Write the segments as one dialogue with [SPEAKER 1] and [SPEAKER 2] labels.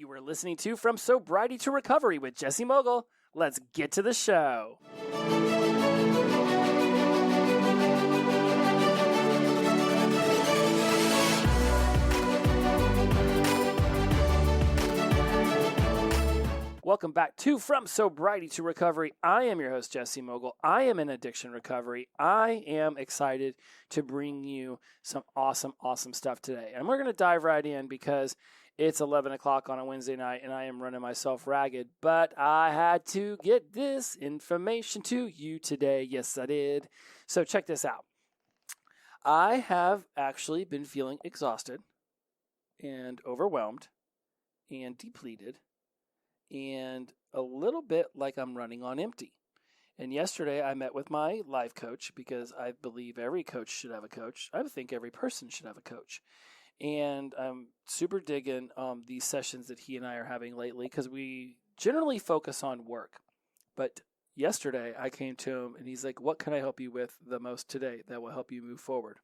[SPEAKER 1] You were listening to From Sobriety to Recovery with Jesse Mogul. Let's get to the show. Welcome back to From Sobriety to Recovery. I am your host, Jesse Mogul. I am in addiction recovery. I am excited to bring you some awesome stuff today. And we're going to dive right in because it's 11 o'clock on a Wednesday night and I am running myself ragged. But I had to get this information to you today. Yes, I did. So check this out. I have actually been feeling exhausted and overwhelmed and depleted and a little bit like I'm running on empty. And yesterday I met with my life coach because I believe every coach should have a coach. I think every person should have a coach. And I'm super digging these sessions that he and I are having lately because we generally focus on work. But yesterday I came to him and he's like, what can I help you with the most today that will help you move forward?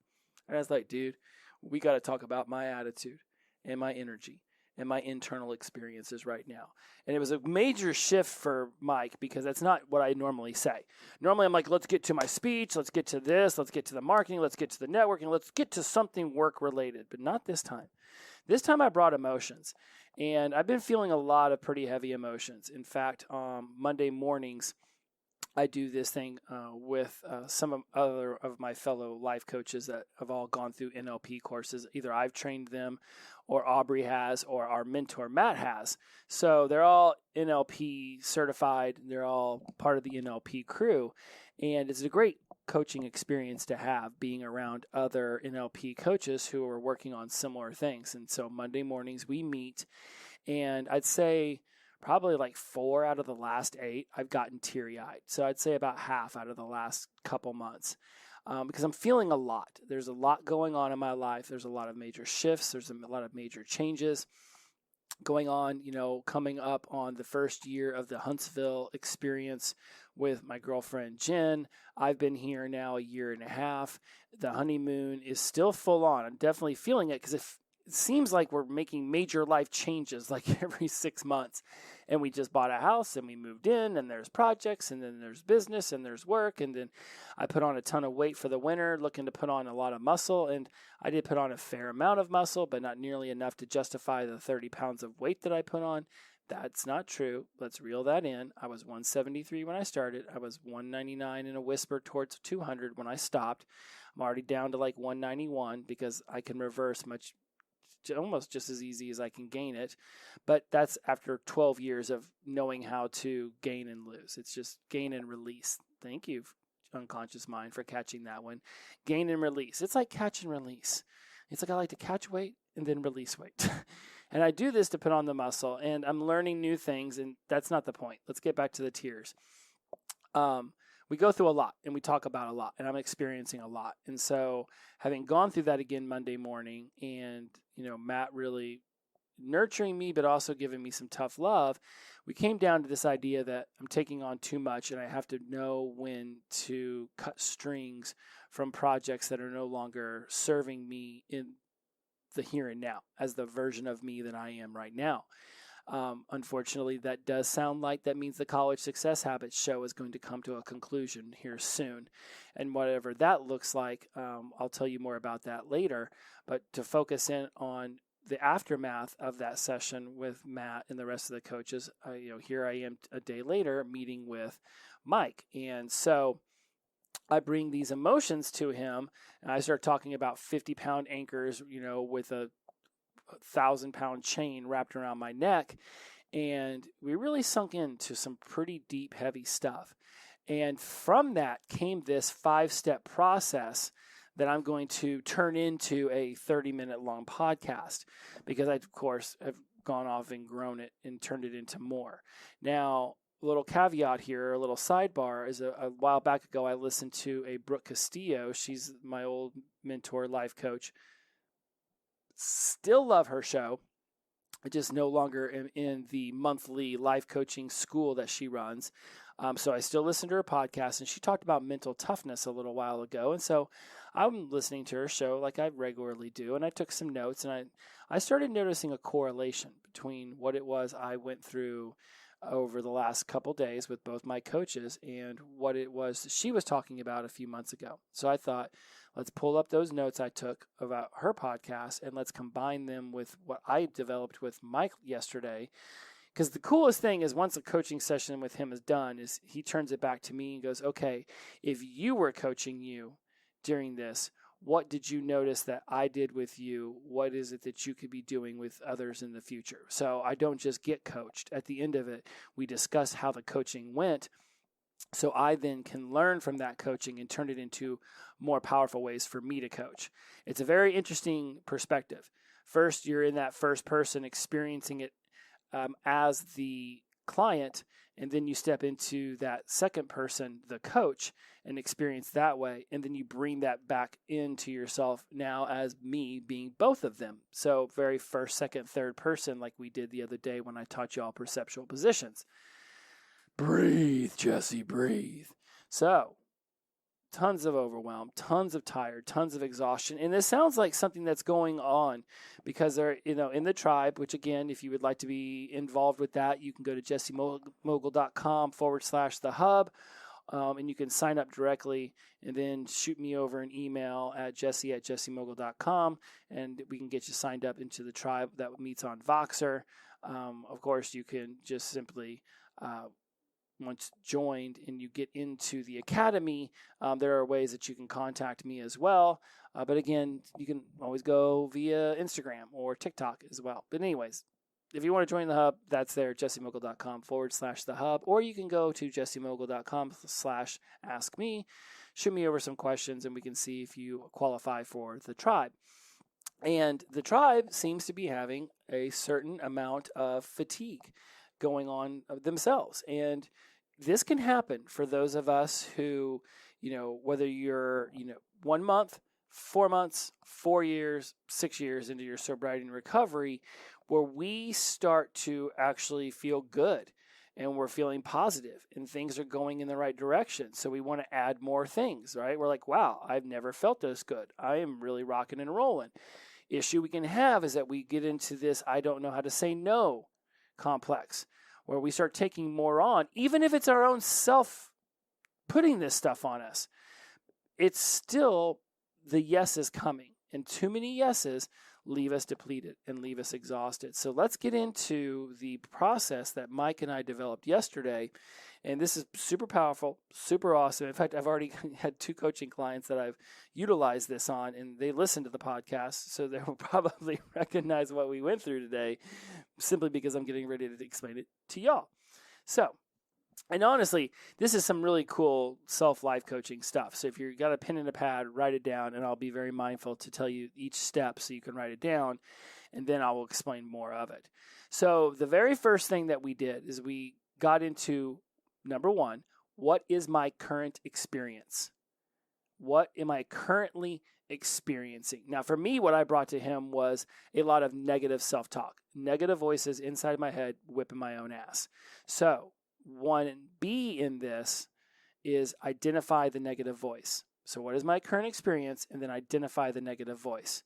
[SPEAKER 1] And I was like, dude, we got to talk about my attitude and my energy and my internal experiences right now. And it was a major shift for Mike because that's not what I normally say. Normally I'm like, let's get to my speech, let's get to this, let's get to the marketing, let's get to the networking, let's get to something work related, but not this time. This time I brought emotions, and I've been feeling a lot of pretty heavy emotions. In fact, Monday mornings, I do this thing with some other of my fellow life coaches that have all gone through NLP courses. Either I've trained them or Aubrey has or our mentor Matt has. So they're all NLP certified. They're all part of the NLP crew. And it's a great coaching experience to have being around other NLP coaches who are working on similar things. And so Monday mornings we meet, and I'd say probably like 4 out of the last 8, I've gotten teary-eyed. So I'd say about half out of the last couple months because I'm feeling a lot. There's a lot going on in my life. There's a lot of major shifts. There's a lot of major changes going on, coming up on the first year of the Huntsville experience with my girlfriend, Jen. I've been here now a year and a half. The honeymoon is still full on. I'm definitely feeling it because it seems like we're making major life changes like every 6 months. And we just bought a house and we moved in, and there's projects, and then there's business, and there's work. And then I put on a ton of weight for the winter, looking to put on a lot of muscle. And I did put on a fair amount of muscle, but not nearly enough to justify the 30 pounds of weight that I put on. That's not true. Let's reel that in. I was 173 when I started. I was 199 in a whisper towards 200 when I stopped. I'm already down to like 191 because I can reverse almost just as easy as I can gain it. But that's after 12 years of knowing how to gain and lose. It's just gain and release. Thank you, unconscious mind, for catching that one. Gain and release. It's like catch and release. It's like I like to catch weight and then release weight. And I do this to put on the muscle, and I'm learning new things, and that's not the point. Let's get back to the tears. We go through a lot and we talk about a lot, and I'm experiencing a lot. And so having gone through that again Monday morning, and Matt really nurturing me but also giving me some tough love, we came down to this idea that I'm taking on too much and I have to know when to cut strings from projects that are no longer serving me in the here and now as the version of me that I am right now. Unfortunately, that does sound like that means the College Success Habits show is going to come to a conclusion here soon. And whatever that looks like, I'll tell you more about that later. But to focus in on the aftermath of that session with Matt and the rest of the coaches, here I am a day later meeting with Mike. And so I bring these emotions to him, and I start talking about 50-pound anchors, with a 1,000-pound chain wrapped around my neck. And we really sunk into some pretty deep, heavy stuff. And from that came this 5-step process that I'm going to turn into a 30-minute long podcast because I, of course, have gone off and grown it and turned it into more. Now, a little caveat here, a little sidebar, is a while back ago I listened to a Brooke Castillo. She's my old mentor, life coach. Still love her show. I just no longer am in the monthly life coaching school that she runs. So I still listen to her podcast, and she talked about mental toughness a little while ago. And so I'm listening to her show like I regularly do, and I took some notes, and I started noticing a correlation between what it was I went through over the last couple days with both my coaches and what it was she was talking about a few months ago. So I thought, let's pull up those notes I took about her podcast and let's combine them with what I developed with Mike yesterday. Because the coolest thing is once a coaching session with him is done, is he turns it back to me and goes, okay, if you were coaching you during this, what did you notice that I did with you? What is it that you could be doing with others in the future? So I don't just get coached. At the end of it, we discuss how the coaching went. So I then can learn from that coaching and turn it into more powerful ways for me to coach. It's a very interesting perspective. First, you're in that first person experiencing it as the client, and then you step into that second person, the coach, and experience that way. And then you bring that back into yourself now as me being both of them. So very first, second, third person, like we did the other day when I taught you all perceptual positions. Breathe, Jesse, breathe. So tons of overwhelm, tons of tired, tons of exhaustion. And this sounds like something that's going on because they're, in the tribe, which again, if you would like to be involved with that, you can go to jessymogul.com/the hub. And you can sign up directly and then shoot me over an email at jesse@jessymogul.com, and we can get you signed up into the tribe that meets on Voxer. Of course, you can just simply once joined and you get into the academy, there are ways that you can contact me as well. But again, you can always go via Instagram or TikTok as well. But anyways, if you want to join the hub, that's there, jessymogul.com/the hub. Or you can go to jessymogul.com/ask me, shoot me over some questions, and we can see if you qualify for the tribe. And the tribe seems to be having a certain amount of fatigue going on themselves. And this can happen for those of us who, whether you're, 1 month, 4 months, 4 years, 6 years into your sobriety and recovery, where we start to actually feel good and we're feeling positive and things are going in the right direction. So we want to add more things, right? We're like, wow, I've never felt this good. I am really rocking and rolling. Issue we can have is that we get into this I don't know how to say no complex, where we start taking more on, even if it's our own self putting this stuff on us. It's still the yes is coming, and too many yeses leave us depleted and leave us exhausted. So let's get into the process that Mike and I developed yesterday. And this is super powerful, super awesome. In fact, I've already had 2 coaching clients that I've utilized this on, and they listened to the podcast, so they will probably recognize what we went through today simply because I'm getting ready to explain it to y'all. So, and honestly, this is some really cool self-life coaching stuff. So if you've got a pen and a pad, write it down, and I'll be very mindful to tell you each step so you can write it down, and then I will explain more of it. So the very first thing that we did is we got into number 1, what is my current experience? What am I currently experiencing? Now, for me, what I brought to him was a lot of negative self-talk, negative voices inside my head whipping my own ass. So 1B in this is identify the negative voice. So what is my current experience? And then identify the negative voice.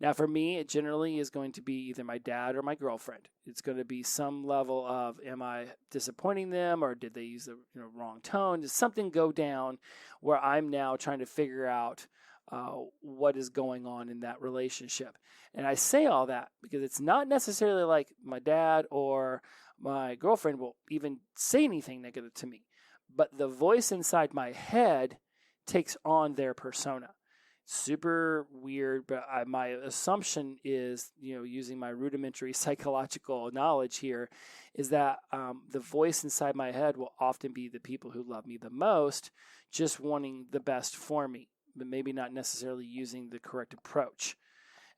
[SPEAKER 1] Now, for me, it generally is going to be either my dad or my girlfriend. It's going to be some level of, am I disappointing them, or did they use the wrong tone? Does something go down where I'm now trying to figure out what is going on in that relationship? And I say all that because it's not necessarily like my dad or my girlfriend will even say anything negative to me, but the voice inside my head takes on their persona. Super weird, but my assumption is, using my rudimentary psychological knowledge here, is that the voice inside my head will often be the people who love me the most, just wanting the best for me, but maybe not necessarily using the correct approach.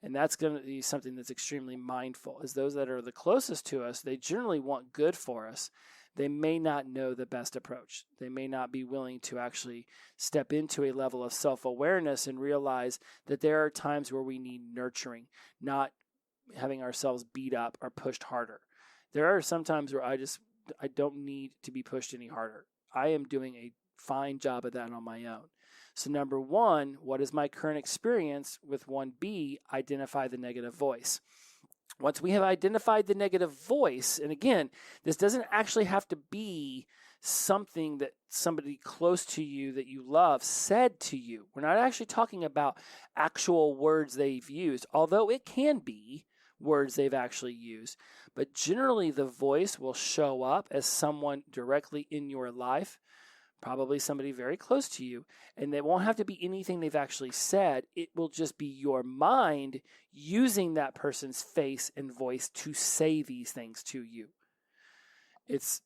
[SPEAKER 1] And that's going to be something that's extremely mindful, is those that are the closest to us, they generally want good for us. They may not know the best approach. They may not be willing to actually step into a level of self-awareness and realize that there are times where we need nurturing, not having ourselves beat up or pushed harder. There are some times where I don't need to be pushed any harder. I am doing a fine job of that on my own. So number one, what is my current experience? With 1B, identify the negative voice. Once we have identified the negative voice, and again, this doesn't actually have to be something that somebody close to you that you love said to you. We're not actually talking about actual words they've used, although it can be words they've actually used. But generally, the voice will show up as someone directly in your life, probably somebody very close to you, and it won't have to be anything they've actually said. It will just be your mind using that person's face and voice to say these things to you. It's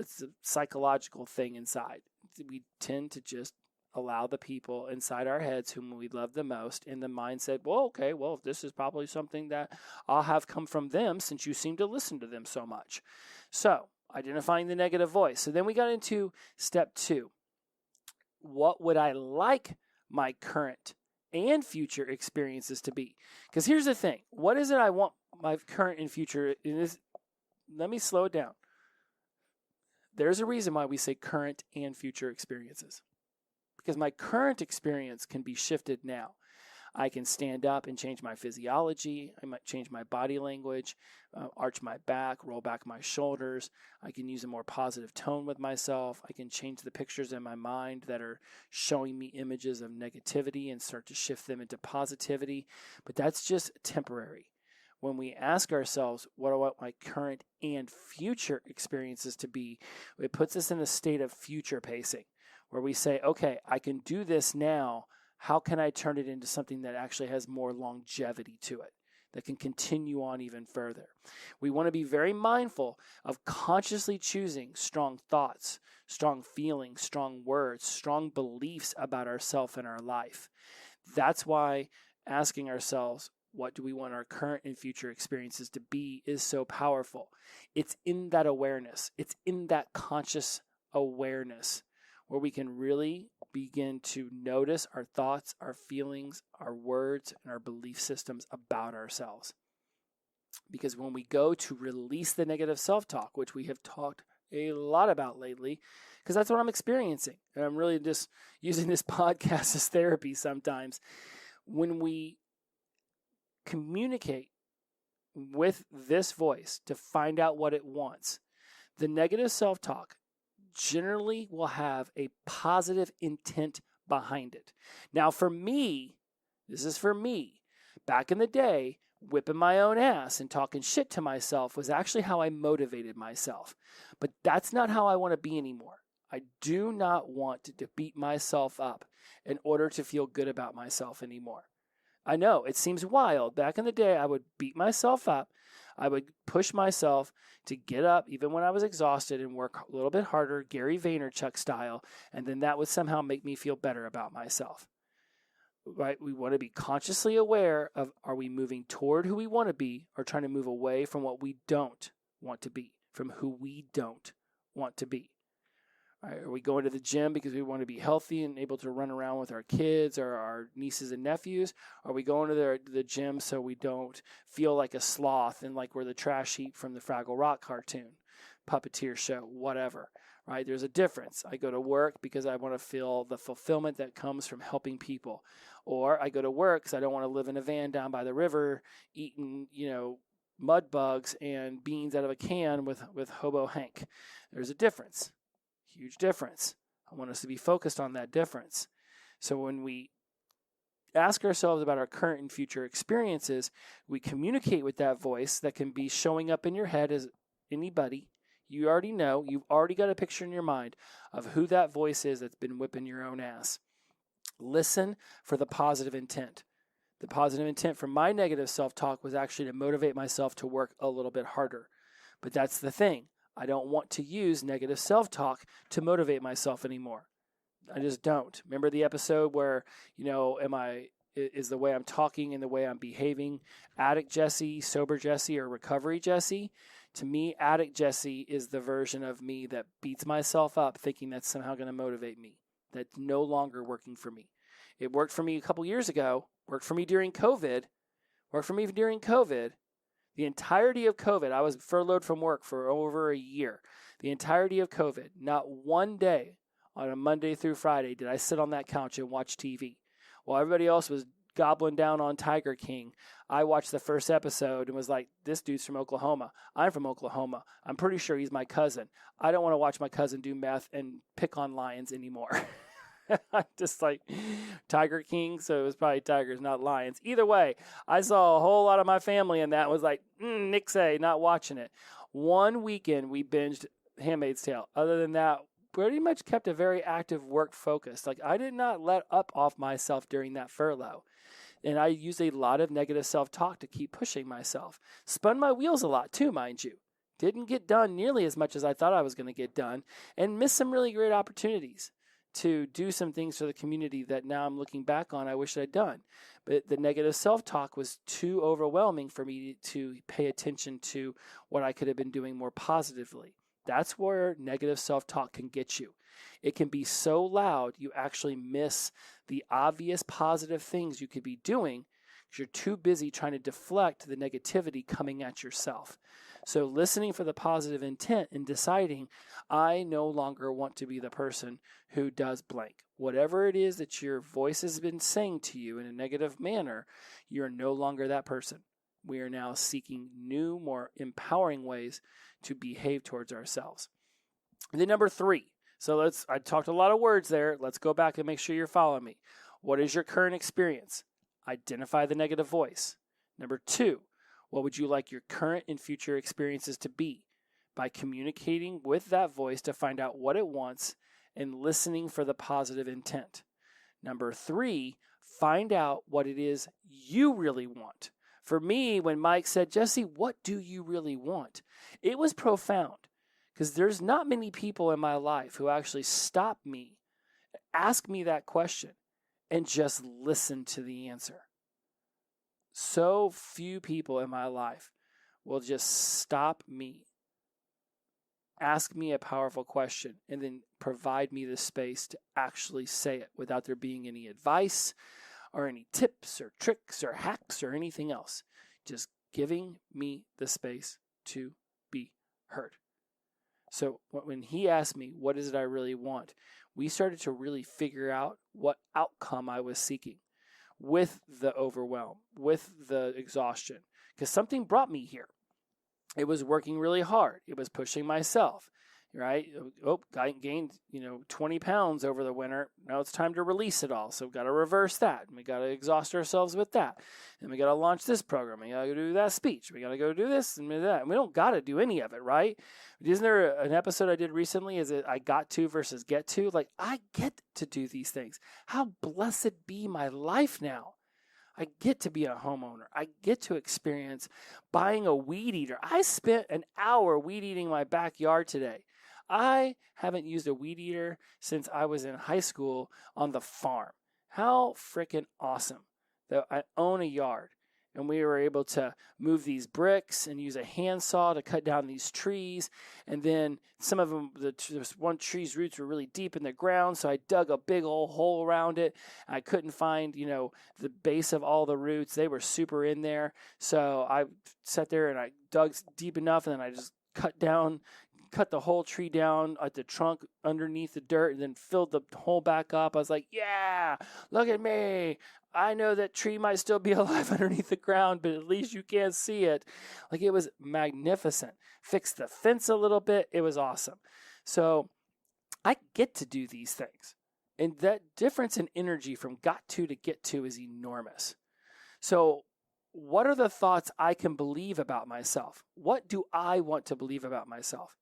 [SPEAKER 1] a psychological thing inside. We tend to just allow the people inside our heads whom we love the most in the mindset, well, this is probably something that I'll have come from them since you seem to listen to them so much. So, identifying the negative voice. So then we got into step 2. What would I like my current and future experiences to be? Because here's the thing. What is it I want my current and future? Let me slow it down. There's a reason why we say current and future experiences. Because my current experience can be shifted now. I can stand up and change my physiology. I might change my body language, arch my back, roll back my shoulders. I can use a more positive tone with myself. I can change the pictures in my mind that are showing me images of negativity and start to shift them into positivity. But that's just temporary. When we ask ourselves, what do I want my current and future experiences to be, it puts us in a state of future pacing, where we say, okay, I can do this now. How can I turn it into something that actually has more longevity to it, that can continue on even further? We want to be very mindful of consciously choosing strong thoughts, strong feelings, strong words, strong beliefs about ourselves and our life. That's why asking ourselves, what do we want our current and future experiences to be, is so powerful. It's in that awareness. It's in that conscious awareness where we can really begin to notice our thoughts, our feelings, our words, and our belief systems about ourselves. Because when we go to release the negative self-talk, which we have talked a lot about lately, because that's what I'm experiencing, and I'm really just using this podcast as therapy sometimes, when we communicate with this voice to find out what it wants, the negative self-talk generally will have a positive intent behind it. Now, for me, this is for me, back in the day, whipping my own ass and talking shit to myself was actually how I motivated myself. But that's not how I want to be anymore. I do not want to beat myself up in order to feel good about myself anymore. I know it seems wild. Back in the day, I would beat myself up. I would push myself to get up even when I was exhausted and work a little bit harder, Gary Vaynerchuk style, and then that would somehow make me feel better about myself. Right? We want to be consciously aware of, are we moving toward who we want to be, or trying to move away from what we don't want to be, from who we don't want to be. Right? Are we going to the gym because we want to be healthy and able to run around with our kids or our nieces and nephews? Are we going to the gym so we don't feel like a sloth and like we're the trash heap from the Fraggle Rock cartoon, puppeteer show, whatever? Right? There's a difference. I go to work because I want to feel the fulfillment that comes from helping people. Or I go to work because I don't want to live in a van down by the river eating, mud bugs and beans out of a can with Hobo Hank. There's a difference. Huge difference. I want us to be focused on that difference. So when we ask ourselves about our current and future experiences, we communicate with that voice that can be showing up in your head as anybody. You already know, you've already got a picture in your mind of who that voice is that's been whipping your own ass. Listen for the positive intent. The positive intent from my negative self-talk was actually to motivate myself to work a little bit harder. But that's the thing. I don't want to use negative self-talk to motivate myself anymore. I just don't. Remember the episode where, is the way I'm talking and the way I'm behaving addict Jesse, sober Jesse, or recovery Jesse? To me, addict Jesse is the version of me that beats myself up thinking that's somehow going to motivate me. That's no longer working for me. It worked for me a couple years ago, worked for me during COVID, The entirety of COVID, I was furloughed from work for over a year. The entirety of COVID, not one day on a Monday through Friday did I sit on that couch and watch TV. While everybody else was gobbling down on Tiger King, I watched the first episode and was like, this dude's from Oklahoma. I'm from Oklahoma. I'm pretty sure he's my cousin. I don't want to watch my cousin do meth and pick on lions anymore. Just like Tiger King, so it was probably tigers, not lions. Either way, I saw a whole lot of my family in that was like, nixay, not watching it. One weekend we binged Handmaid's Tale. Other than that, pretty much kept a very active work focus. Like I did not let up off myself during that furlough. And I used a lot of negative self-talk to keep pushing myself. Spun my wheels a lot too, mind you. Didn't get done nearly as much as I thought I was going to get done and missed some really great opportunities to do some things for the community that now I'm looking back on I wish I'd done. But the negative self-talk was too overwhelming for me to pay attention to what I could have been doing more positively. That's where negative self-talk can get you. It can be so loud you actually miss the obvious positive things you could be doing because you're too busy trying to deflect the negativity coming at yourself. So listening for the positive intent and deciding, I no longer want to be the person who does blank. Whatever it is that your voice has been saying to you in a negative manner, you're no longer that person. We are now seeking new, more empowering ways to behave towards ourselves. And then number 3. So I talked a lot of words there. Let's go back and make sure you're following me. What is your current experience? Identify the negative voice. Number 2, what would you like your current and future experiences to be? By communicating with that voice to find out what it wants and listening for the positive intent. Number 3, find out what it is you really want. For me, when Mike said, Jesse, what do you really want? It was profound because there's not many people in my life who actually stop me, ask me that question, and just listen to the answer. So few people in my life will just stop me, ask me a powerful question, and then provide me the space to actually say it without there being any advice or any tips or tricks or hacks or anything else. Just giving me the space to be heard. So when he asked me, what is it I really want? We started to really figure out what outcome I was seeking with the overwhelm, with the exhaustion, because something brought me here. It was working really hard. It was pushing myself, right? Oh, I gained, 20 pounds over the winter. Now it's time to release it all. So we've got to reverse that. And we got to exhaust ourselves with that. And we got to launch this program. We got to go do that speech. We got to go do this and that. And we don't got to do any of it, right? Isn't there an episode I did recently? Is it I got to versus get to? Like, I get to do these things. How blessed be my life now. I get to be a homeowner. I get to experience buying a weed eater. I spent an hour weed eating my backyard today. I haven't used a weed eater since I was in high school on the farm. How freaking awesome that I own a yard and we were able to move these bricks and use a handsaw to cut down these trees. And then some of them, this one tree's roots were really deep in the ground, so I dug a big old hole around it. I couldn't find, the base of all the roots. They were super in there. So I sat there and I dug deep enough, and then I just cut the whole tree down at the trunk underneath the dirt and then filled the hole back up. I was like, yeah, look at me. I know that tree might still be alive underneath the ground, but at least you can't see it. Like, it was magnificent. Fixed the fence a little bit. It was awesome. So I get to do these things. And that difference in energy from got to get to is enormous. So what are the thoughts I can believe about myself? What do I want to believe about myself?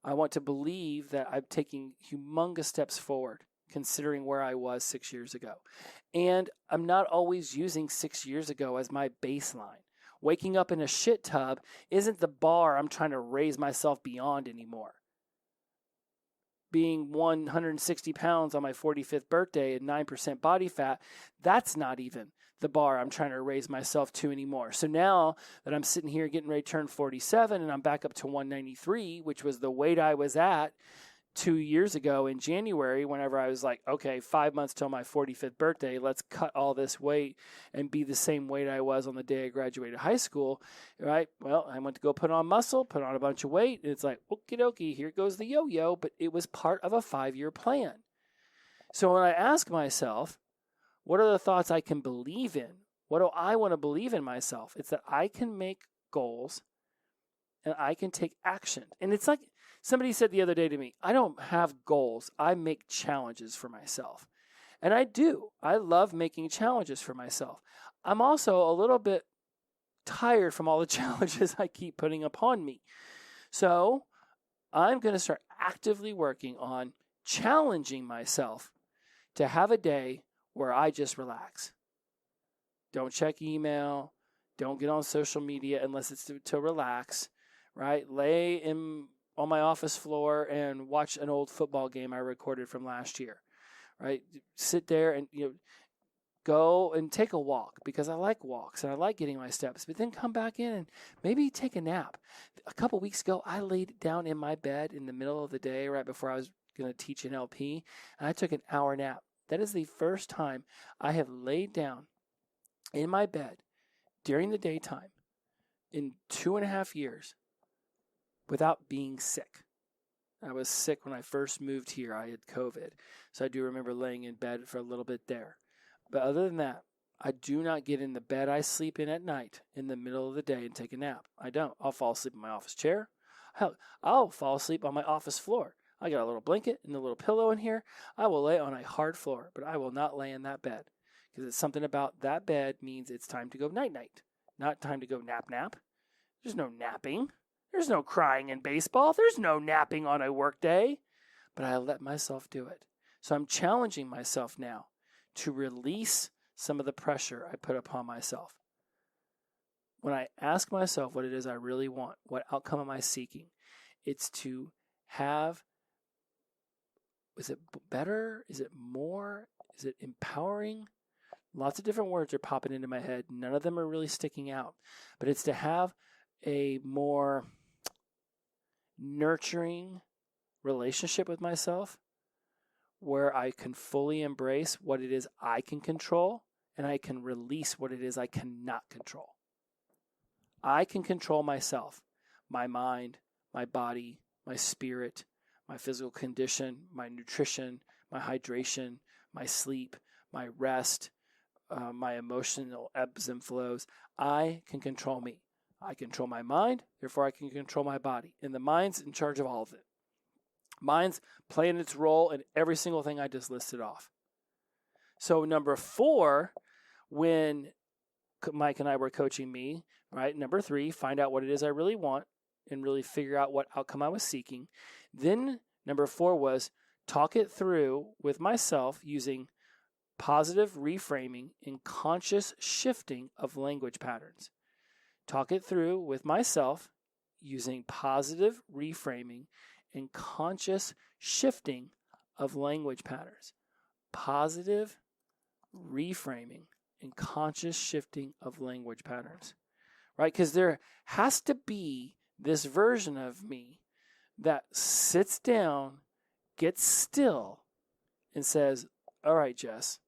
[SPEAKER 1] I want to believe that I'm taking humongous steps forward, considering where I was 6 years ago. And I'm not always using 6 years ago as my baseline. Waking up in a shit tub isn't the bar I'm trying to raise myself beyond anymore. Being 160 pounds on my 45th birthday and 9% body fat, that's not even the bar I'm trying to raise myself to anymore. So now that I'm sitting here getting ready to turn 47 and I'm back up to 193, which was the weight I was at 2 years ago in January, whenever I was like, okay, 5 months till my 45th birthday, let's cut all this weight and be the same weight I was on the day I graduated high school, right? Well, I went to go put on muscle, put on a bunch of weight, and it's like, okie dokie, here goes the yo-yo, but it was part of a 5-year plan. So when I ask myself, what are the thoughts I can believe in? What do I want to believe in myself? It's that I can make goals and I can take action. And it's like somebody said the other day to me, I don't have goals. I make challenges for myself. And I do. I love making challenges for myself. I'm also a little bit tired from all the challenges I keep putting upon me. So I'm going to start actively working on challenging myself to have a day where I just relax. Don't check email. Don't get on social media unless it's to relax, right? Lay on my office floor and watch an old football game I recorded from last year, right? Sit there and go and take a walk, because I like walks and I like getting my steps, but then come back in and maybe take a nap. A couple weeks ago, I laid down in my bed in the middle of the day right before I was going to teach an LP, and I took an hour nap. That is the first time I have laid down in my bed during the daytime in 2.5 years without being sick. I was sick when I first moved here. I had COVID. So I do remember laying in bed for a little bit there. But other than that, I do not get in the bed I sleep in at night in the middle of the day and take a nap. I don't. I'll fall asleep in my office chair. Hell, I'll fall asleep on my office floor. I got a little blanket and a little pillow in here. I will lay on a hard floor, but I will not lay in that bed, because it's something about that bed means it's time to go night-night, not time to go nap-nap. There's no napping. There's no crying in baseball. There's no napping on a work day. But I let myself do it. So I'm challenging myself now to release some of the pressure I put upon myself. When I ask myself what it is I really want, what outcome am I seeking, it's to have, is it better? Is it more? Is it empowering? Lots of different words are popping into my head. None of them are really sticking out. But it's to have a more nurturing relationship with myself, where I can fully embrace what it is I can control, and I can release what it is I cannot control. I can control myself, my mind, my body, my spirit, my physical condition, my nutrition, my hydration, my sleep, my rest, my emotional ebbs and flows. I can control me. I control my mind, therefore I can control my body. And the mind's in charge of all of it. Mind's playing its role in every single thing I just listed off. So number 4, when Mike and I were coaching me, right? Number 3, find out what it is I really want and really figure out what outcome I was seeking. Then number 4 was talk it through with myself using positive reframing and conscious shifting of language patterns. Talk it through with myself using positive reframing and conscious shifting of language patterns. Positive reframing and conscious shifting of language patterns. Right? Because there has to be this version of me that sits down, gets still, and says, all right, Jess,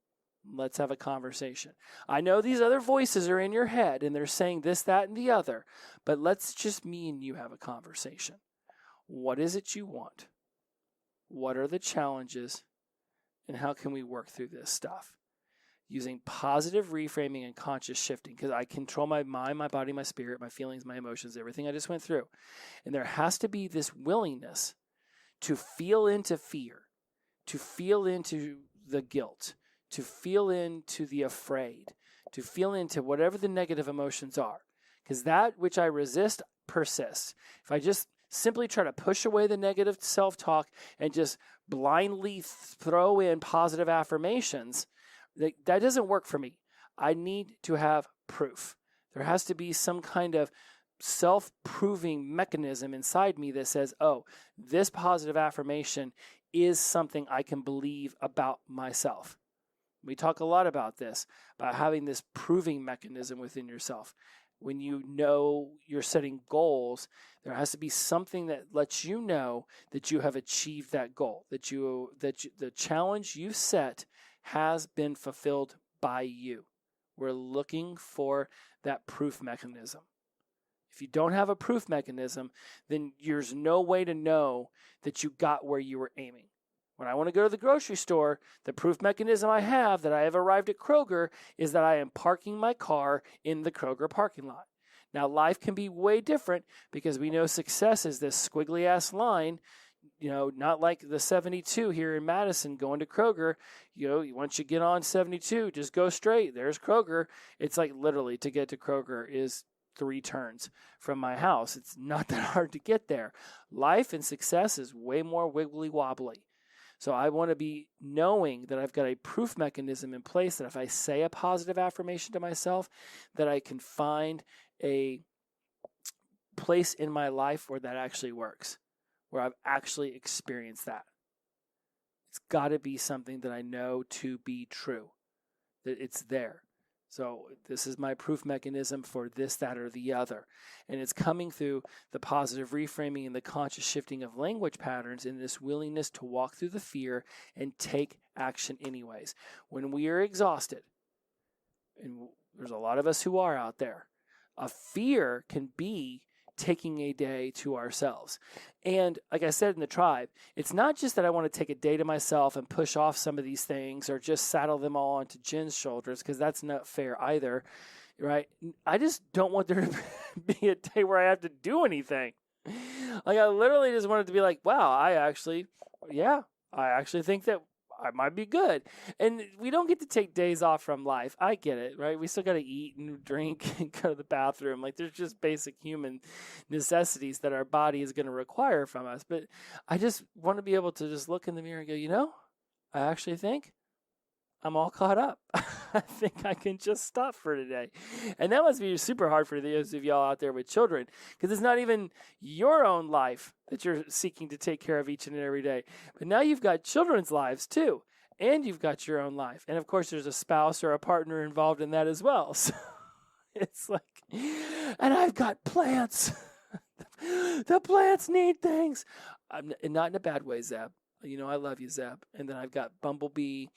[SPEAKER 1] let's have a conversation. I know these other voices are in your head and they're saying this, that, and the other, but let's just me and you have a conversation. What is it you want? What are the challenges? And how can we work through this stuff? Using positive reframing and conscious shifting, because I control my mind, my body, my spirit, my feelings, my emotions, everything I just went through. And there has to be this willingness to feel into fear, to feel into the guilt, to feel into the afraid, to feel into whatever the negative emotions are. Because that which I resist persists. If I just simply try to push away the negative self-talk and just blindly throw in positive affirmations, that doesn't work for me. I need to have proof. There has to be some kind of self-proving mechanism inside me that says, oh, this positive affirmation is something I can believe about myself. We talk a lot about this, about having this proving mechanism within yourself. when you know you're setting goals, there has to be something that lets you know that you have achieved that goal, that the challenge you set has been fulfilled by you. We're looking for that proof mechanism. If you don't have a proof mechanism, then there's no way to know that you got where you were aiming. When I want to go to the grocery store, the proof mechanism I have that I have arrived at Kroger is that I am parking my car in the Kroger parking lot. Now, life can be way different because we know success is this squiggly ass line, not like the 72 here in Madison going to Kroger. Once you get on 72, just go straight. There's Kroger. It's like literally to get to Kroger is 3 turns from my house. It's not that hard to get there. Life and success is way more wiggly wobbly. So I want to be knowing that I've got a proof mechanism in place that if I say a positive affirmation to myself, that I can find a place in my life where that actually works, where I've actually experienced that. It's got to be something that I know to be true, that it's there. So this is my proof mechanism for this, that, or the other. And it's coming through the positive reframing and the conscious shifting of language patterns and this willingness to walk through the fear and take action anyways. When we are exhausted, and there's a lot of us who are out there, a fear can be taking a day to ourselves. And like I said in the tribe, it's not just that I want to take a day to myself and push off some of these things or just saddle them all onto Jen's shoulders, because that's not fair either, right? I just don't want there to be a day where I have to do anything. Like I literally just want it to be like, wow, I actually think that I might be good. And we don't get to take days off from life. I get it, right? We still got to eat and drink and go to the bathroom. Like there's just basic human necessities that our body is going to require from us. But I just want to be able to just look in the mirror and go, I actually think I'm all caught up. I think I can just stop for today. And that must be super hard for those of y'all out there with children, because it's not even your own life that you're seeking to take care of each and every day. But now you've got children's lives too, and you've got your own life. And of course, there's a spouse or a partner involved in that as well. So it's like, and I've got plants. The plants need things. Not in a bad way, Zeb. I love you, Zeb. And then I've got Bumblebee.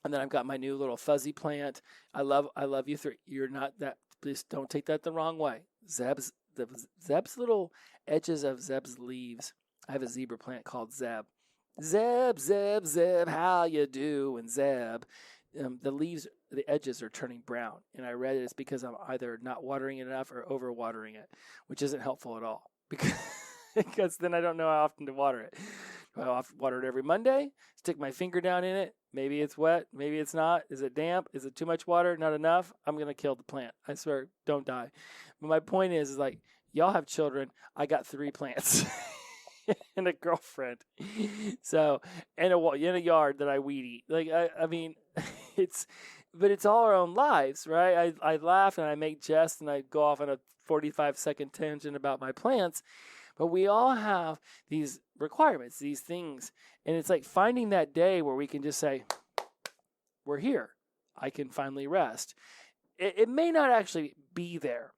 [SPEAKER 1] And then I've got my new little fuzzy plant. I love you 3. You're not that. Please don't take that the wrong way. Zeb's little edges of Zeb's leaves. I have a zebra plant called Zeb. Zeb, Zeb, Zeb, how you doing, Zeb? The leaves, the edges are turning brown. And I read it's because I'm either not watering it enough or over watering it, which isn't helpful at all. Because then I don't know how often to water it. Do I water it every Monday? Stick my finger down in it. Maybe it's wet. Maybe it's not. Is it damp? Is it too much water? Not enough? I'm going to kill the plant. I swear, don't die. But my point is like, y'all have children. I got 3 plants and a girlfriend. So, and in a yard that I weed eat. Like, I mean, but it's all our own lives, right? I laugh and I make jest and I go off on a 45-second tangent about my plants. But we all have these requirements, these things. And it's like finding that day where we can just say, we're here. I can finally rest. It may not actually be there.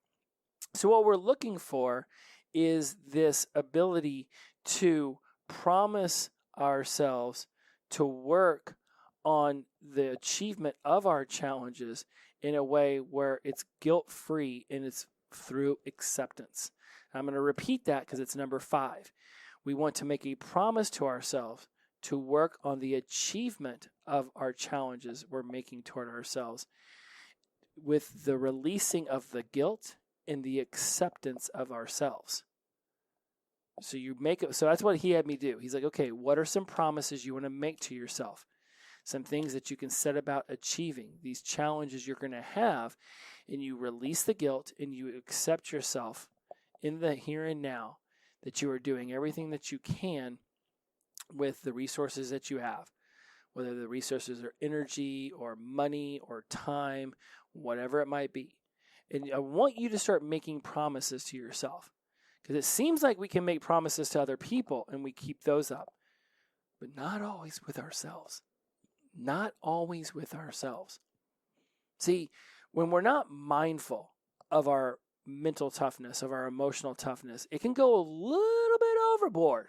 [SPEAKER 1] So what we're looking for is this ability to promise ourselves to work on the achievement of our challenges in a way where it's guilt-free and it's through acceptance. I'm going to repeat that because it's number 5. We want to make a promise to ourselves to work on the achievement of our challenges we're making toward ourselves with the releasing of the guilt and the acceptance of ourselves. So that's what he had me do. He's like, okay, what are some promises you want to make to yourself? Some things that you can set about achieving, these challenges you're going to have, and you release the guilt and you accept yourself in the here and now, that you are doing everything that you can with the resources that you have, whether the resources are energy or money or time, whatever it might be. And I want you to start making promises to yourself, because it seems like we can make promises to other people and we keep those up, but not always with ourselves. Not always with ourselves. See, when we're not mindful of our mental toughness, of our emotional toughness, it can go a little bit overboard.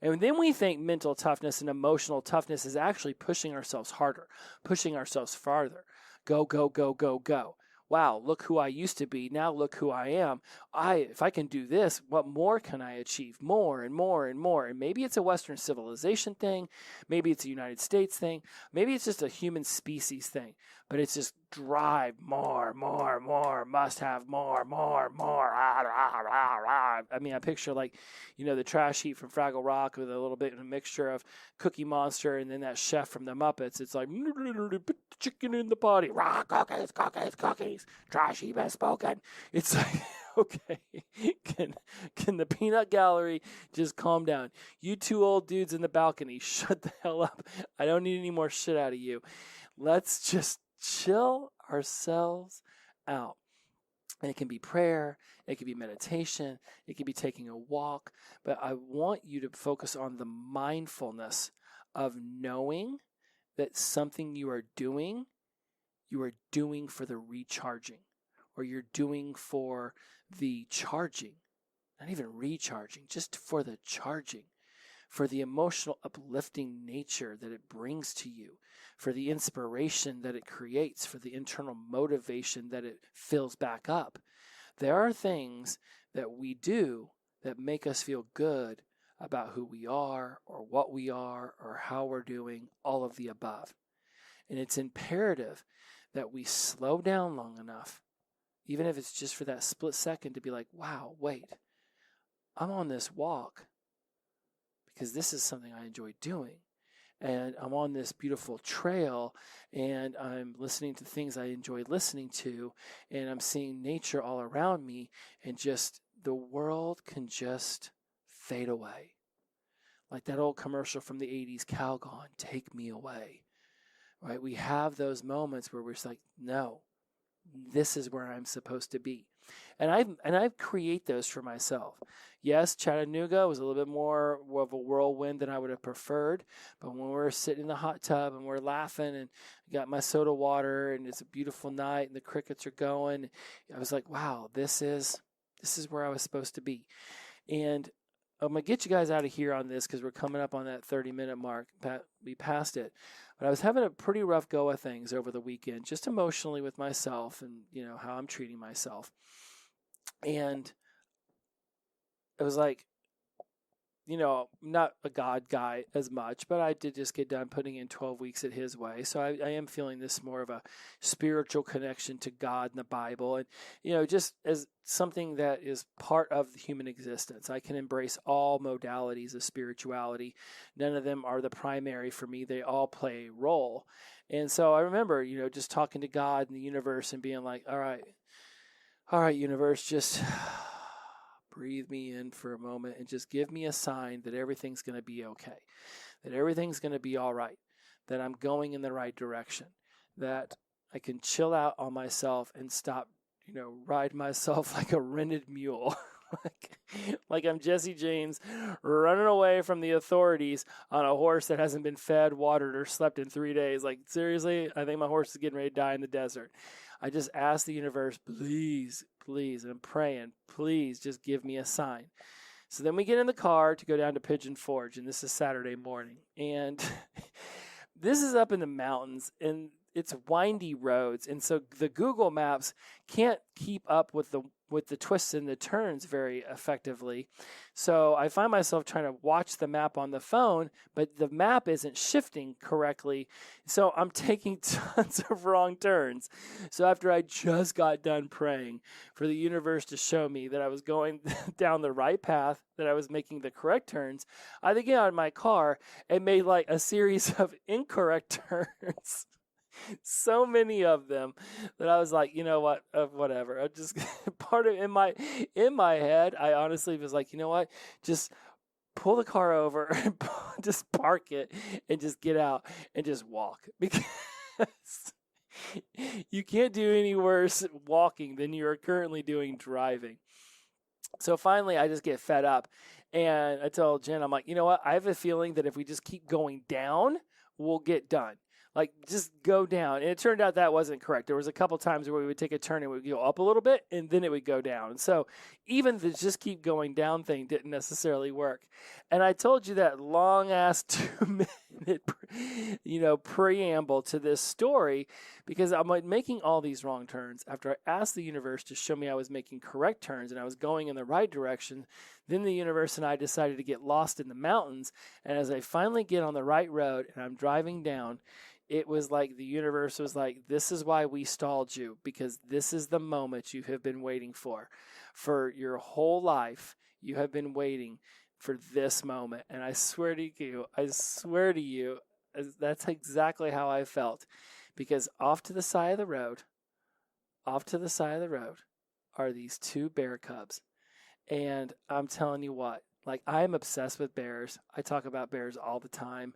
[SPEAKER 1] And then we think mental toughness and emotional toughness is actually pushing ourselves harder, pushing ourselves farther. Go, go, go, go, go. Wow, look who I used to be. Now look who I am. If I can do this, what more can I achieve? More and more and more. And maybe it's a Western civilization thing. Maybe it's a United States thing. Maybe it's just a human species thing. But it's just drive, more, must have more. I mean, I picture like, the trash heap from Fraggle Rock with a little bit of a mixture of Cookie Monster and then that chef from the Muppets. It's like, put the chicken in the potty. Cookies. Trash heap has spoken. It's like, okay, can the peanut gallery just calm down? You two old dudes in the balcony, shut the hell up. I don't need any more shit out of you. Let's just chill ourselves out. And it can be prayer, it can be meditation, it can be taking a walk, but I want you to focus on the mindfulness of knowing that something you are doing for the recharging, or you're doing for the charging, not even recharging, just for the charging, for the emotional uplifting nature that it brings to you, for the inspiration that it creates, for the internal motivation that it fills back up. There are things that we do that make us feel good about who we are or what we are or how we're doing, all of the above. And it's imperative that we slow down long enough, even if it's just for that split second, to be like, wow, wait, I'm on this walk because this is something I enjoy doing. And I'm on this beautiful trail and I'm listening to things I enjoy listening to, and I'm seeing nature all around me, and just the world can just fade away. Like that old commercial from the 80s, Calgon, take me away. Right? We have those moments where we're just like, no, this is where I'm supposed to be. And I create those for myself. Yes, Chattanooga was a little bit more of a whirlwind than I would have preferred. But when we're sitting in the hot tub and we're laughing and I got my soda water and it's a beautiful night and the crickets are going, I was like, wow, this is where I was supposed to be. And I'm going to get you guys out of here on this because we're coming up on that 30-minute mark. We passed it. But I was having a pretty rough go of things over the weekend, just emotionally with myself and, how I'm treating myself. And it was like, not a God guy as much, but I did just get done putting in 12 weeks at His way. So I am feeling this more of a spiritual connection to God and the Bible. And, just as something that is part of the human existence. I can embrace all modalities of spirituality. None of them are the primary for me. They all play a role. And so I remember, just talking to God and the universe and being like, all right, universe, just breathe me in for a moment and just give me a sign that everything's going to be okay, that everything's going to be all right, that I'm going in the right direction, that I can chill out on myself and stop, ride myself like a rented mule. like I'm Jesse James running away from the authorities on a horse that hasn't been fed, watered, or slept in 3 days. Like, seriously, I think my horse is getting ready to die in the desert. I just ask the universe, please, and I'm praying, please just give me a sign. So then we get in the car to go down to Pigeon Forge, and this is Saturday morning. And this is up in the mountains, and it's windy roads. And so the Google Maps can't keep up with the twists and the turns very effectively. So I find myself trying to watch the map on the phone, but the map isn't shifting correctly. So I'm taking tons of wrong turns. So after I just got done praying for the universe to show me that I was going down the right path, that I was making the correct turns, I then get out of my car and made like a series of incorrect turns. So many of them that I was like, you know what, whatever. I just part of in my head, I honestly was like, you know what, just pull the car over and just park it and just get out and just walk, because you can't do any worse walking than you are currently doing driving. So finally, I just get fed up, and I told Jen, I'm like, you know what, I have a feeling that if we just keep going down, we'll get done. Like, just go down. And it turned out that wasn't correct. There was a couple times where we would take a turn and we would go up a little bit, and then it would go down. And so even the just keep going down thing didn't necessarily work. And I told you that long-ass 2-minute, preamble to this story because I'm like making all these wrong turns. After I asked the universe to show me I was making correct turns and I was going in the right direction, then the universe and I decided to get lost in the mountains. And as I finally get on the right road and I'm driving down, it was like the universe was like, this is why we stalled you, because this is the moment you have been waiting for. For your whole life, you have been waiting for this moment. And I swear to you, that's exactly how I felt. Because off to the side of the road are these 2 bear cubs. And I'm telling you what, like, I'm obsessed with bears. I talk about bears all the time.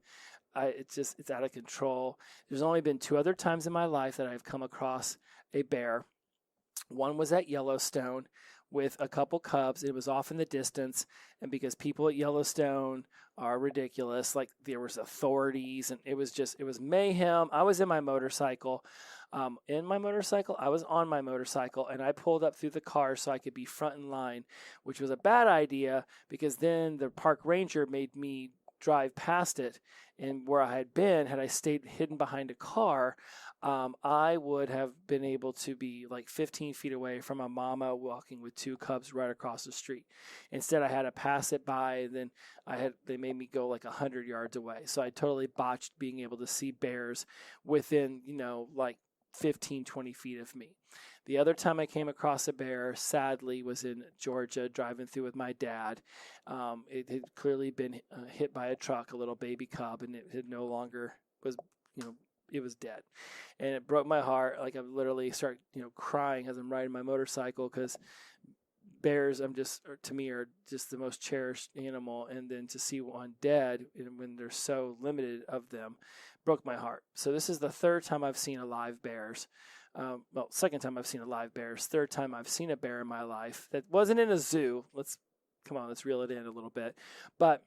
[SPEAKER 1] It's out of control. There's only been 2 other times in my life that I've come across a bear. One was at Yellowstone with a couple cubs. It was off in the distance, and because people at Yellowstone are ridiculous, like there was authorities, and it was mayhem. I was in my motorcycle. I was on my motorcycle, and I pulled up through the car so I could be front in line, which was a bad idea because then the park ranger made me drive past it, and where I had I stayed hidden behind a car, I would have been able to be like 15 feet away from a mama walking with 2 cubs right across the street. Instead, I had to pass it by, and then they made me go like 100 yards away. So I totally botched being able to see bears within, like 15, 20 feet of me. The other time I came across a bear, sadly, was in Georgia, driving through with my dad. It had clearly been hit by a truck, a little baby cub, and it had no longer was, it was dead. And it broke my heart. Like, I literally start, crying as I'm riding my motorcycle because bears, to me, are just the most cherished animal. And then to see one dead when there's so limited of them broke my heart. So this is the 3rd time I've seen live bears. Second time I've seen a live bear. 3rd time I've seen a bear in my life that wasn't in a zoo. Let's reel it in a little bit. But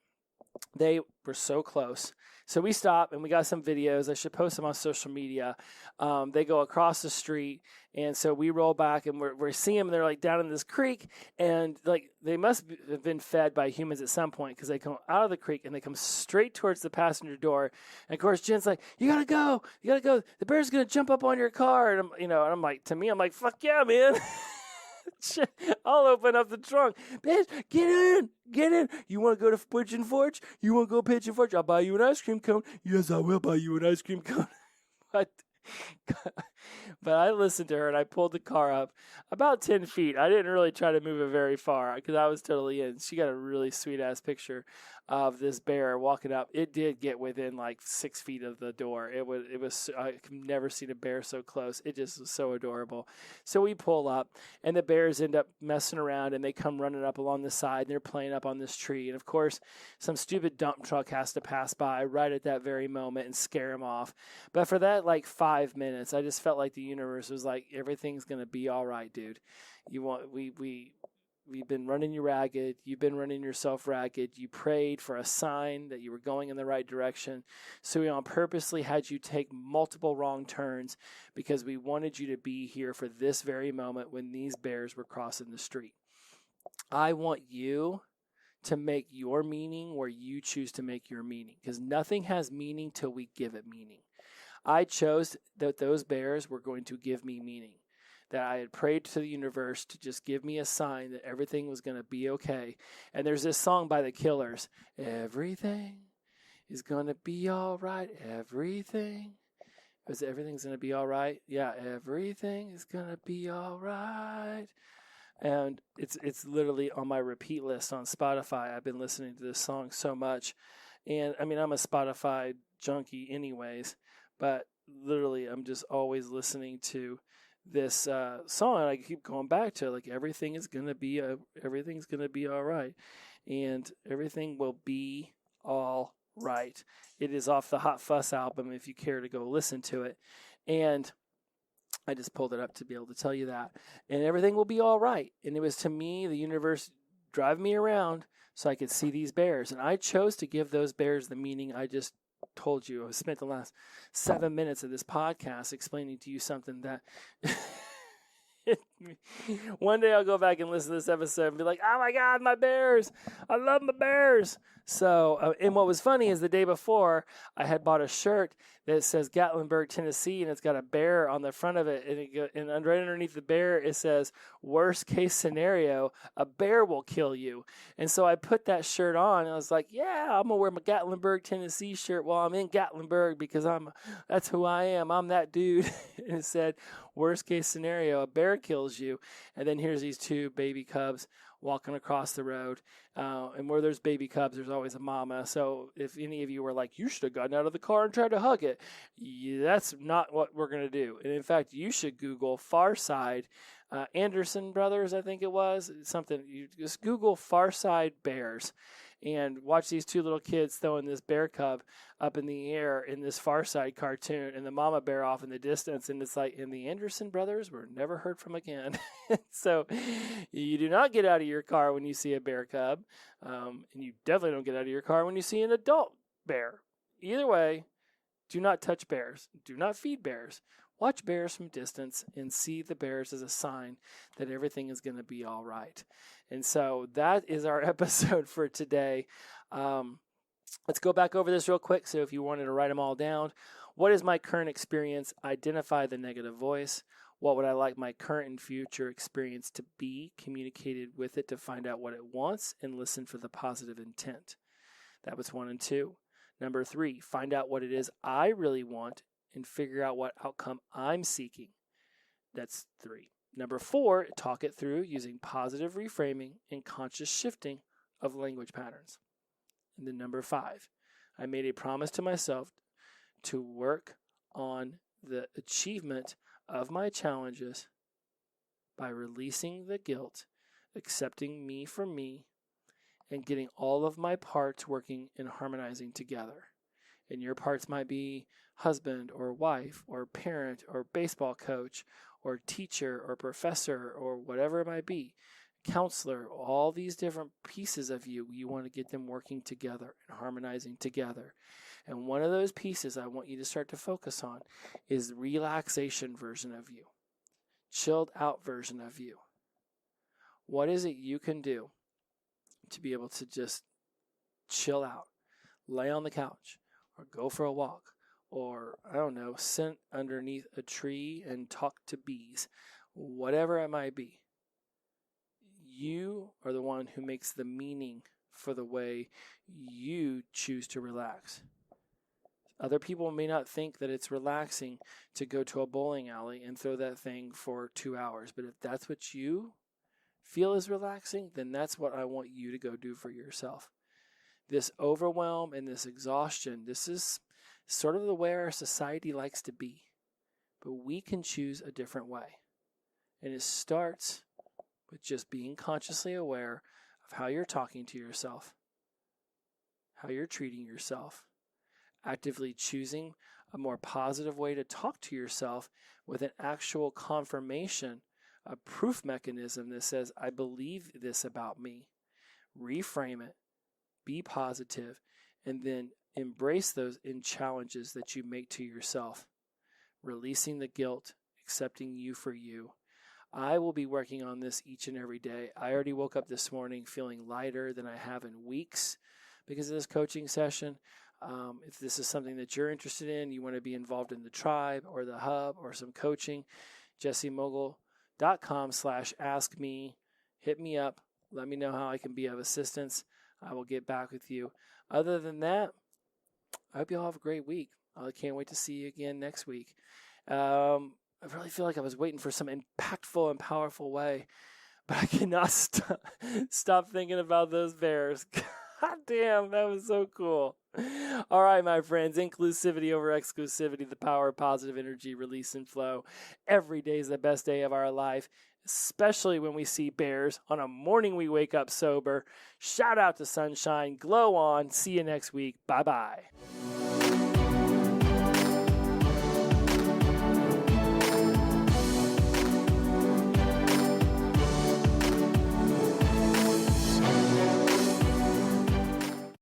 [SPEAKER 1] they were so close. So we stopped and we got some videos. I should post them on social media. They go across the street. And so we roll back and we're seeing them. They're like down in this creek. And like they must have been fed by humans at some point because they come out of the creek and they come straight towards the passenger door. And of course, Jen's like, you gotta go. The bear's going to jump up on your car. And I'm like, fuck yeah, man. I'll open up the trunk. Bitch, get in. You want to go to Pigeon Forge? I'll buy you an ice cream cone. Yes, I will buy you an ice cream cone. But I listened to her and I pulled the car up about 10 feet. I didn't really try to move it very far because I was totally in. She got a really sweet ass picture of this bear walking up. It did get within like 6 feet of the door. It was I've never seen a bear so close. It just was so adorable. So we pull up and the bears end up messing around and they come running up along the side and they're playing up on this tree. And of course, some stupid dump truck has to pass by right at that very moment and scare them off. But for that like 5 minutes, I just felt like the universe was like, everything's going to be all right, dude. We've been running you ragged. You've been running yourself ragged. You prayed for a sign that you were going in the right direction. So we purposely had you take multiple wrong turns because we wanted you to be here for this very moment when these bears were crossing the street. I want you to make your meaning where you choose to make your meaning because nothing has meaning till we give it meaning. I chose that those bears were going to give me meaning. That I had prayed to the universe to just give me a sign that everything was going to be okay. And there's this song by the Killers, everything is going to be all right, everything. Everything's going to be all right? Yeah, everything is going to be all right. And it's literally on my repeat list on Spotify. I've been listening to this song so much. And I mean, I'm a Spotify junkie anyways, but literally I'm just always listening to this song, and I keep going back to it, like everything's gonna be all right, and everything will be all right. It is off the Hot Fuss album if you care to go listen to it, and I just pulled it up to be able to tell you that, and everything will be all right. And it was, to me, the universe driving me around so I could see these bears, and I chose to give those bears the meaning I just told you, I spent the last 7 minutes of this podcast explaining to you something that one day I'll go back and listen to this episode and be like, oh my God, my bears. I love my bears. So, and what was funny is the day before I had bought a shirt that says Gatlinburg, Tennessee, and it's got a bear on the front of it. And right underneath the bear, it says, worst case scenario, a bear will kill you. And so I put that shirt on and I was like, yeah, I'm going to wear my Gatlinburg, Tennessee shirt while I'm in Gatlinburg because that's who I am. I'm that dude. And it said, worst case scenario, a bear kills you. And then here's these two baby cubs walking across the road. And where there's baby cubs, there's always a mama. So if any of you were like, you should have gotten out of the car and tried to hug it, that's not what we're going to do. And in fact, you should Google Far Side, Anderson Brothers, I think it was, something. You just Google Far Side bears and watch these two little kids throwing this bear cub up in the air in this Far Side cartoon and the mama bear off in the distance. And it's like, and the Anderson brothers were never heard from again. So you do not get out of your car when you see a bear cub. And you definitely don't get out of your car when you see an adult bear. Either way, do not touch bears. Do not feed bears. Watch bears from distance and see the bears as a sign that everything is going to be all right. And so that is our episode for today. Let's go back over this real quick. So if you wanted to write them all down, what is my current experience? Identify the negative voice. What would I like my current and future experience to be? Communicated with it to find out what it wants and listen for the positive intent. That was 1 and 2. Number 3, find out what it is I really want and figure out what outcome I'm seeking. That's 3. Number 4, talk it through using positive reframing and conscious shifting of language patterns. And then number 5, I made a promise to myself to work on the achievement of my challenges by releasing the guilt, accepting me for me, and getting all of my parts working and harmonizing together. And your parts might be husband or wife or parent or baseball coach or teacher or professor or whatever it might be, counselor, all these different pieces of you, you want to get them working together and harmonizing together. And one of those pieces I want you to start to focus on is the relaxation version of you, chilled out version of you. What is it you can do to be able to just chill out, lay on the couch, or go for a walk, or, I don't know, sit underneath a tree and talk to bees, whatever it might be. You are the one who makes the meaning for the way you choose to relax. Other people may not think that it's relaxing to go to a bowling alley and throw that thing for 2 hours, but if that's what you feel is relaxing, then that's what I want you to go do for yourself. This overwhelm and this exhaustion, this is sort of the way our society likes to be. But we can choose a different way. And it starts with just being consciously aware of how you're talking to yourself, how you're treating yourself, actively choosing a more positive way to talk to yourself with an actual confirmation, a proof mechanism that says, I believe this about me. Reframe it. Be positive, and then embrace those challenges that you make to yourself. Releasing the guilt, accepting you for you. I will be working on this each and every day. I already woke up this morning feeling lighter than I have in weeks because of this coaching session. If this is something that you're interested in, you want to be involved in the tribe or the hub or some coaching, jessymogul.com/askme. Hit me up. Let me know how I can be of assistance. I will get back with you. Other than that, I hope you all have a great week. I can't wait to see you again next week. I really feel like I was waiting for some impactful and powerful way, but I cannot stop thinking about those bears. God damn, that was so cool. All right, my friends, inclusivity over exclusivity, the power of positive energy, release and flow. Every day is the best day of our life, especially when we see bears on a morning we wake up sober. Shout out to sunshine, glow on. See you next week. Bye-bye.